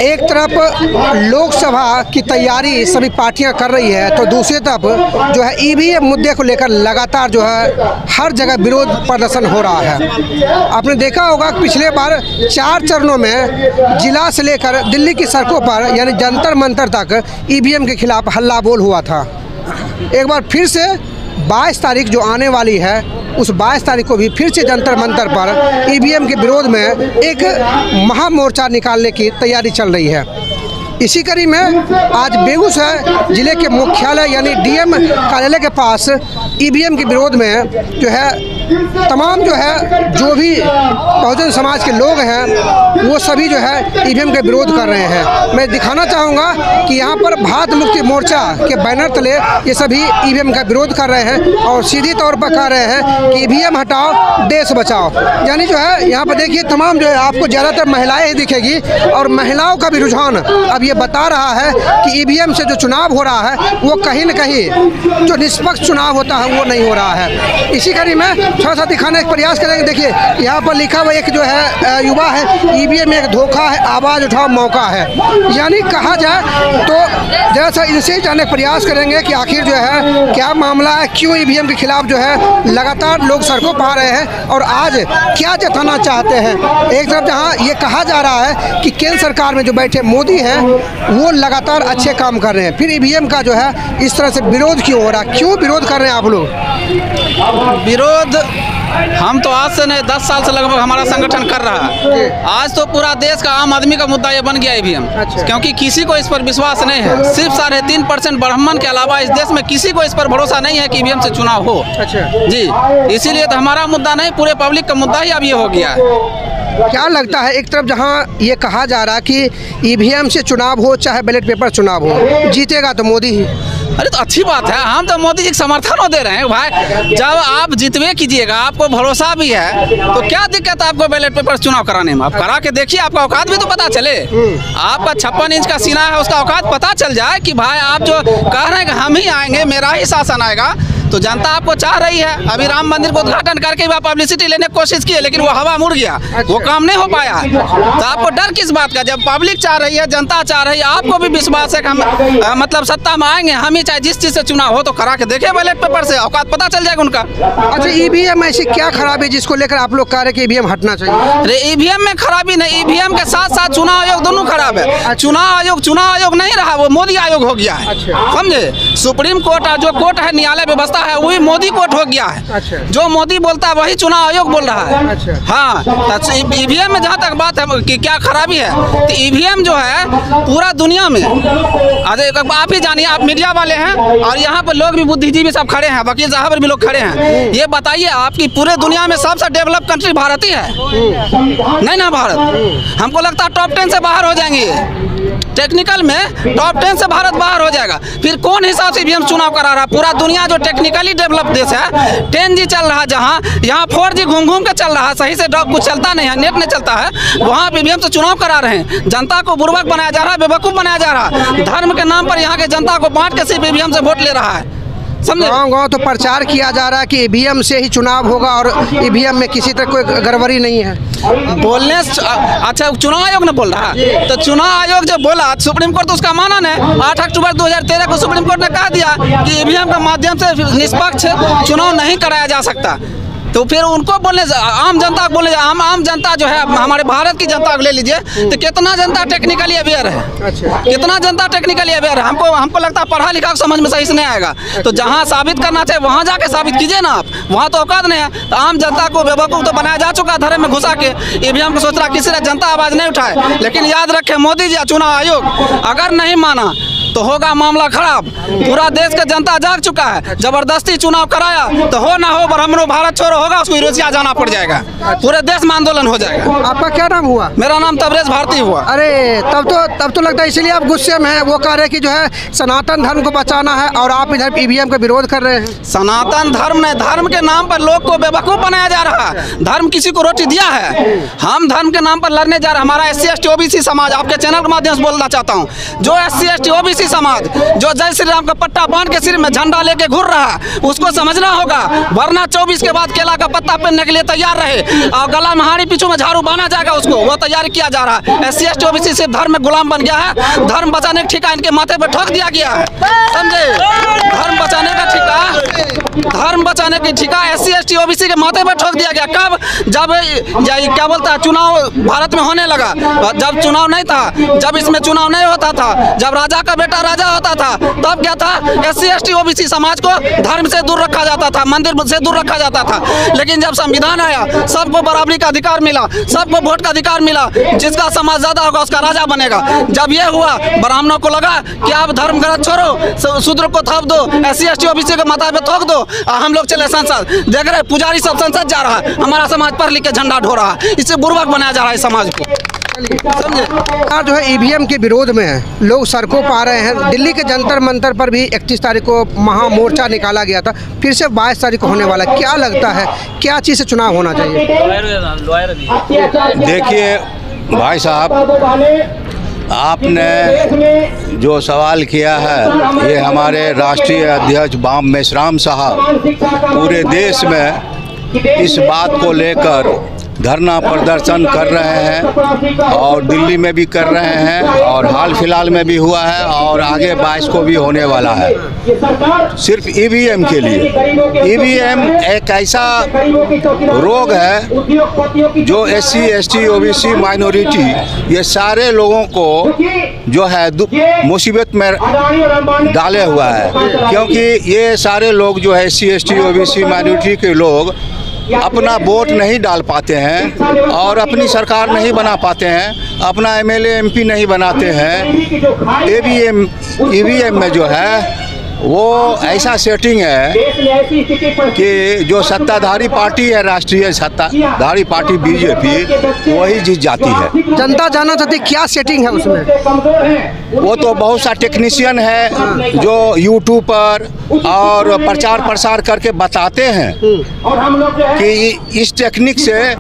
एक तरफ लोकसभा की तैयारी सभी पार्टियां कर रही है, तो दूसरी तरफ जो है ईवीएम मुद्दे को लेकर लगातार जो है हर जगह विरोध प्रदर्शन हो रहा है। आपने देखा होगा पिछले बार 4 चरणों में जिला से लेकर दिल्ली की सड़कों पर यानी जंतर मंतर तक ईवीएम के खिलाफ हल्ला बोल हुआ था। एक बार फिर से 22 तारीख जो आने वाली है, उस 22 तारीख को भी फिर से जंतर मंतर पर ईवीएम के विरोध में एक महामोर्चा निकालने की तैयारी चल रही है। इसी कड़ी में आज बेगूसराय जिले के मुख्यालय यानी डीएम कार्यालय के पास ईवीएम के विरोध में जो है तमाम जो भी बहुजन समाज के लोग हैं वो सभी जो है ईवीएम के विरोध कर रहे हैं। मैं दिखाना चाहूँगा कि यहाँ पर भारत मुक्ति मोर्चा के बैनर तले ये सभी ईवीएम का विरोध कर रहे हैं और सीधी तौर पर कह रहे हैं कि ईवीएम हटाओ देश बचाओ। यानी जो है यहाँ पर देखिए तमाम जो है आपको ज़्यादातर महिलाएं ही दिखेगी और महिलाओं का भी रुझान अब ये बता रहा है कि ईवीएम से जो चुनाव हो रहा है वो कहीं न कहीं जो निष्पक्ष चुनाव होता है वो नहीं हो रहा है। इसी कड़ी में थोड़ा सा दिखाने का प्रयास करेंगे। देखिए यहाँ पर लिखा हुआ एक जो है युवा है, ईवीएम एक धोखा है, आवाज़ उठाओ मौका है। यानी कहा जाए तो जरा सा इनसे जानने का प्रयास करेंगे कि आखिर जो है क्या मामला है, क्यों ईवीएम के खिलाफ जो है लगातार लोग सड़कों पर आ रहे हैं और आज क्या जताना चाहते हैं। एक तरफ जहाँ ये कहा जा रहा है कि केंद्र सरकार में जो बैठे मोदी हैं वो लगातार अच्छे काम कर रहे हैं, फिर ईवीएम का जो है इस तरह से विरोध क्यों हो रहा है, क्यों विरोध कर रहे हैं आप लोग? विरोध हम तो आज से नहीं 10 साल से लगभग हमारा संगठन कर रहा है। आज तो पूरा देश का आम आदमी का मुद्दा ये बन गया ईवीएम। क्योंकि किसी को इस पर विश्वास नहीं है। सिर्फ 3.5% ब्राह्मण के अलावा इस देश में किसी को इस पर भरोसा नहीं है कि ईवीएम से चुनाव हो। जी, इसीलिए तो हमारा मुद्दा नहीं, पूरे पब्लिक का मुद्दा ही अब ये हो गया है। क्या लगता है एक तरफ जहां ये कहा जा रहा है कि ईवीएम से चुनाव हो चाहे बैलेट पेपर चुनाव हो, जीतेगा तो मोदी ही। अरे तो अच्छी बात है, हम तो मोदी जी को समर्थन दे रहे हैं भाई। जब आप जितवे कीजिएगा, आपको भरोसा भी है, तो क्या दिक्कत है आपको बैलेट पेपर चुनाव कराने में? आप करा के देखिए, आपका औकात भी तो पता चले। आपका 56 इंच का सीना है, उसका औकात पता चल जाए कि भाई आप जो कह रहे हैं कि हम ही आएंगे, मेरा ही शासन आएगा, तो जनता आपको चाह रही है। अभी राम मंदिर को उद्घाटन करके भी पब्लिसिटी लेने की कोशिश की है, लेकिन वो हवा मुड़ गया। वो काम नहीं हो पाया। तो आपको डर किस बात का? जब पब्लिक चाह रही है, जनता चाह रही है, आपको भी विश्वास है कि हम मतलब सत्ता में आएंगे, हम ही चाहे जिस चीज़ से चुनाव हो तो करा के देखे बैलेट पेपर से, औकात पता चल जाएगा उनका। अच्छा, ईवीएम ऐसी क्या खराबी जिसको लेकर आप लोग कह रहे हैं कि ईवीएम हटना चाहिए? अरे ईवीएम में खराबी नहीं, ईवीएम के साथ साथ चुनाव आयोग दोनों खराब है। चुनाव आयोग नहीं रहा, वो मोदी आयोग हो गया है, समझे? सुप्रीम कोर्ट जो कोर्ट है, न्यायालय व्यवस्था है, वही मोदी कोर्ट हो गया है। जो मोदी बोलता है वही चुनाव आयोग बोल रहा है। हाँ, ईवीएम में जहाँ तक बात है कि क्या खराबी है, तो ईवीएम जो है पूरा दुनिया में, आप ही जानिए, आप मीडिया वाले हैं और यहाँ पर लोग भी बुद्धिजीवी सब खड़े हैं, वकील साहब भी लोग खड़े हैं, ये बताइए आपकी पूरे दुनिया में सबसे डेवलप कंट्री भारत ही है, नहीं ना? भारत हमको लगता है टॉप 10 से बाहर हो जाएंगे। टेक्निकल में टॉप 10 से भारत बाहर हो जाएगा। फिर कौन हिसाब से ईवीएम चुनाव करा रहा है? पूरा दुनिया जो टेक्निकली डेवलप देश है, 10G चल रहा है, जहाँ यहाँ 4G घूम के चल रहा है, सही से कुछ चलता नहीं है, नेट नहीं चलता है, वहाँ ईवीएम से चुनाव करा रहे हैं। जनता को बुर्बक बनाया जा रहा है, बेवकूफ़ बनाया जा रहा है। धर्म के नाम पर यहाँ के जनता को बांट के सिर्फ ईवीएम से वोट ले रहा है, समझे? गाँव तो प्रचार किया जा रहा है कि ईवीएम से ही चुनाव होगा और ईवीएम में किसी तरह कोई गड़बड़ी नहीं है। बोलने से अच्छा, चुनाव आयोग ने बोल रहा है, तो चुनाव आयोग जब बोला, सुप्रीम कोर्ट तो उसका मानन है। 8 अक्टूबर 2013 को सुप्रीम कोर्ट ने कह दिया कि ईवीएम के माध्यम से निष्पक्ष चुनाव नहीं कराया जा सकता। तो फिर उनको बोलने, आम जनता को बोलने, आम जनता जो है, हमारे भारत की जनता को ले लीजिए, तो कितना जनता टेक्निकली अवेयर है, कितना जनता टेक्निकली अवेयर है। हमको लगता है पढ़ा लिखा समझ में सही से नहीं आएगा। तो जहाँ साबित करना चाहिए वहाँ जाके साबित कीजिए ना आप, वहाँ तो औकात नहीं है। तो आम जनता को बेवकूफ़ तो बनाया जा चुका, धर्म में घुसा के ईवीएम को सोच रहा किसी ने जनता आवाज़ नहीं उठाए। लेकिन याद रखें, मोदी जी चुनाव आयोग अगर नहीं माना तो होगा मामला खराब। पूरा देश का जनता जाग चुका है, जबरदस्ती चुनाव कराया तो हो ना हो, ब्रह्मणो भारत छोड़ो होगा, उसको यूरोसिया जाना पड़ जाएगा, पूरे देश में आंदोलन हो जाएगा। आपका क्या नाम हुआ? मेरा नाम तबरेज भारती हुआ। अरे तब तो लगता है इसीलिए आप गुस्से में हैं। वो कह रहे हैं कि जो है सनातन धर्म को बचाना है और आप इधर ईवीएम का विरोध कर रहे हैं। सनातन धर्म ने, धर्म के नाम पर लोग को बेवकूफ़ बनाया जा रहा है। धर्म किसी को रोटी दिया है? हम धर्म के नाम पर लड़ने जा रहे हैं। हमारा SC ST OBC समाज, आपके चैनल के माध्यम से बोलना चाहता हूँ, जो SC ST OBC ओबीसी समाज जो जय श्री राम का पट्टा बांध के सिर में झंडा लेके घूर रहा है उसको समझना होगा, वरना 24 के बाद केला का पत्ता पहनने के लिए तैयार रहे और गला में हाड़ी पीछू में झाड़ू बांधा जाएगा उसको, वो तैयारी किया जा रहा है। SC ST OBC सिर्फ धर्म में गुलाम बन गया है, धर्म बचाने का ठिका इनके माथे पे ठोक दिया गया है, समझे। धर्म बचाने का ठिका SC ST OBC के माथे पे ठोक दिया गया। कब? जब क्या बोलता है चुनाव भारत में होने लगा, जब चुनाव नहीं था, जब इसमें चुनाव नहीं होता था, जब राजा का बेटा राजा होता था, तब क्या था, SC ST OBC समाज को धर्म से दूर रखा जाता था, मंदिर से दूर रखा जाता था। लेकिन जब संविधान आया, सबको बराबरी का अधिकार मिला, सबको वोट का अधिकार मिला, जिसका समाज ज्यादा होगा उसका राजा बनेगा। जब ये हुआ, ब्राह्मणों को लगा कि आप धर्म गलत छोड़ो, शूद्र को थोप दो, SC ST OBC के माथा पे थोक दो, हम लोग चले संसद। देख रहे पुजारी सब संसद जा रहा है, हमारा समाज पढ़ लिख के झंडा ढो रहा है, इससे बुर्बक बनाया जा रहा है समाज को, समझे। जो है EVM के विरोध में लोग सड़कों पर आ रहे हैं। दिल्ली के जंतर मंतर पर भी 31 तारीख को महामोर्चा निकाला गया था, फिर से 22 तारीख को होने वाला। क्या लगता है क्या चीज़ से चुनाव होना चाहिए? देखिए भाई साहब, आपने जो सवाल किया है, ये हमारे राष्ट्रीय अध्यक्ष बाम मेश्राम साहब पूरे देश में इस बात को लेकर धरना प्रदर्शन कर रहे हैं और दिल्ली में भी कर रहे हैं और हाल फिलहाल में भी हुआ है और आगे 22 को भी होने वाला है। सिर्फ EVM के लिए। EVM एक ऐसा रोग है जो SC ST OBC माइनॉरिटी, ये सारे लोगों को जो है मुसीबत में डाले हुआ है, क्योंकि ये सारे लोग जो है SC ST OBC माइनॉरिटी के लोग अपना वोट नहीं डाल पाते हैं और अपनी सरकार नहीं बना पाते हैं, अपना MLA MP नहीं बनाते हैं। EVM में जो है वो ऐसा सेटिंग है कि जो सत्ताधारी पार्टी है, राष्ट्रीय सत्ताधारी पार्टी BJP, वही जीत जाती है। जनता जानना चाहती क्या सेटिंग है उसमें? वो तो बहुत सा टेक्नीशियन है जो YouTube पर और प्रचार प्रसार करके बताते हैं कि इस टेक्निक से